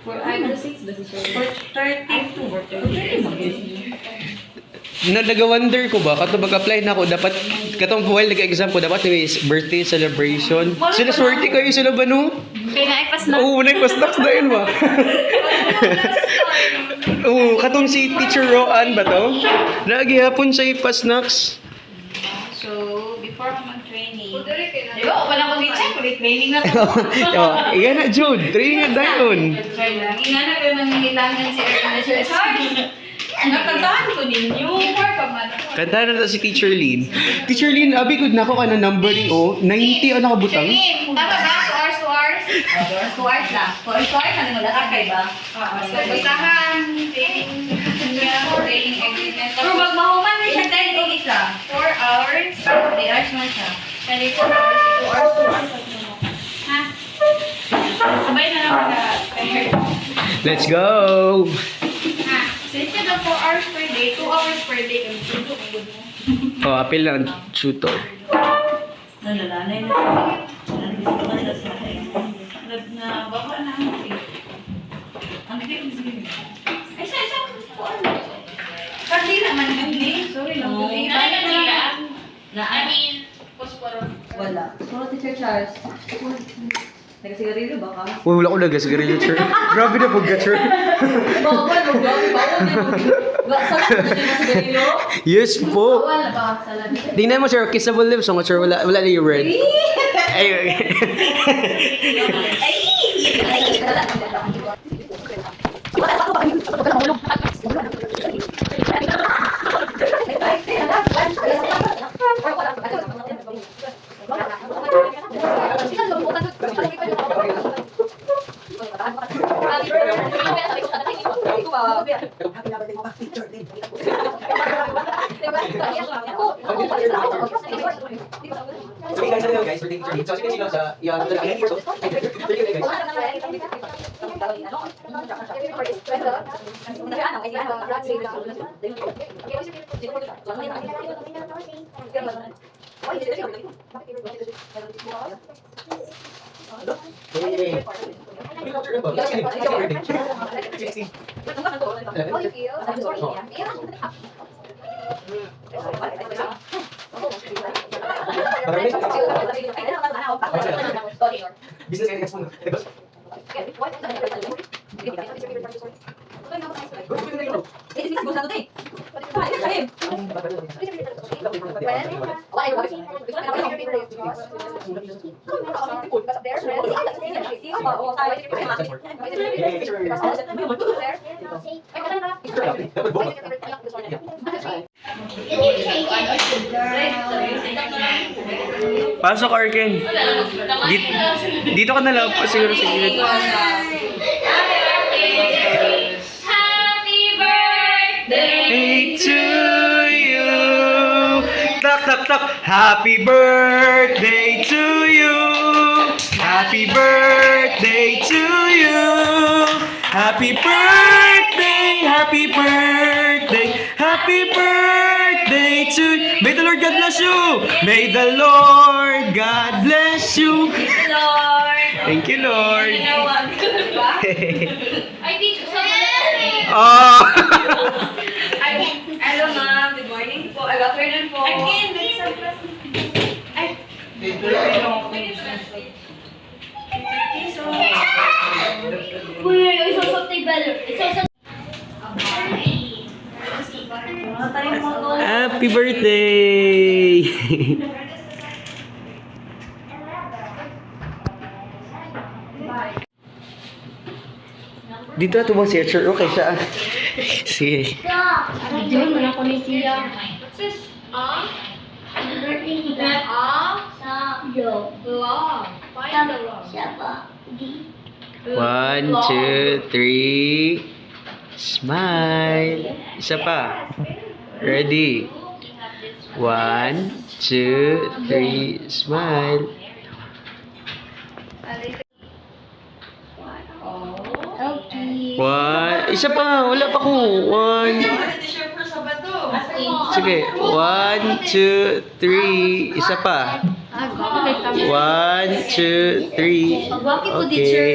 For I'm the 6 ba si Sir? For 32. For 30. Nag-wonder ko ba, kato mag-apply na ako, dapat, katong while nag-exam ko, dapat may birthday celebration. Sila swerte kayo sila ba no? Kaya na-ipas na. Oo, nag-pasnacks na yun ba? Oo, katong si Teacher Roan ba to? Lagi hapon siya ipasnacks. So, before mo mag-training. Di ba? Wala ko di-check. Training na to. Iyan na, Jude. Training na dayon. Try lang. Ingana kayo nangingilangan si Ernest. Nagkantahan ko ninyo. Before pa man. Kanta na to si Teacher Lynn. Teacher Lynn, abi good na ako ka na numbering o. 90 o nakabutang. Tama ba? 2 hours? 2 hours lang. 2 hours na nung lasakay ba? So, basahan. Training agreement. Pero magmahuman na siya dahil yung isa. 4 hours. 3 hours man siya. Kaya 4 hours. 2 hours. 2 hours. Ha? Sabay na lang ka. Let's go! Ha? So instead of 4 hours per day, 2 hours per day. Kaya tutok ang good mo. Oh, apil lang tutor. Nalalay na. Baba na ang tig. Ang tig. Ay, sa Kandi naman yung link. Sorry lang. I mean, posporon. Wala. Puro Teacher Charles. Nagasigarilyo ba ka? Uy, wala ko nagasigarilyo, sir. Grabe na pag sir. Bawal mo, bawal na. Salat mo siya nagasigarilyo? Yes po. Bawal ba? Salat. Tingnan mo, sir. Kissable lips. Ang sir, wala na yung red. Ay, Okay guys, hello guys, we're taking turns. So as you can see now sa yung after 9 years old. Thank you guys. Business and expo. pasok, Arken. Dito ka na lang pa siguro sa gilid. Happy birthday! Hey to you. Tak tak tak. Happy birthday to you. Happy birthday to you. Happy birthday. Happy birthday. Happy birthday to you. May the Lord God bless you. May the Lord God bless you. Lord! Thank you, Lord. Tinawag ko na ba? I think so. Oh. Hello, ma'am. Good morning po. Good afternoon po. Again, may isang class. Ay. Uy, isusot ni Bella. Isusot. Happy birthday. Dito na tumang si Archer. Okay siya. Sige. Diyon mo na ko ni siya. Sis, birthday niya. Sa yo. Wow. Find the wrong. Siya ba? 1, 2, 3. Smile. Isa pa. Ready. 1, 2, 3. Smile. Okay. 1. Isa pa. Wala pa ko. 1. Sige. 1, 2, 3. Isa pa. 1, 2, 3. Pagwaki po, Okay. teacher.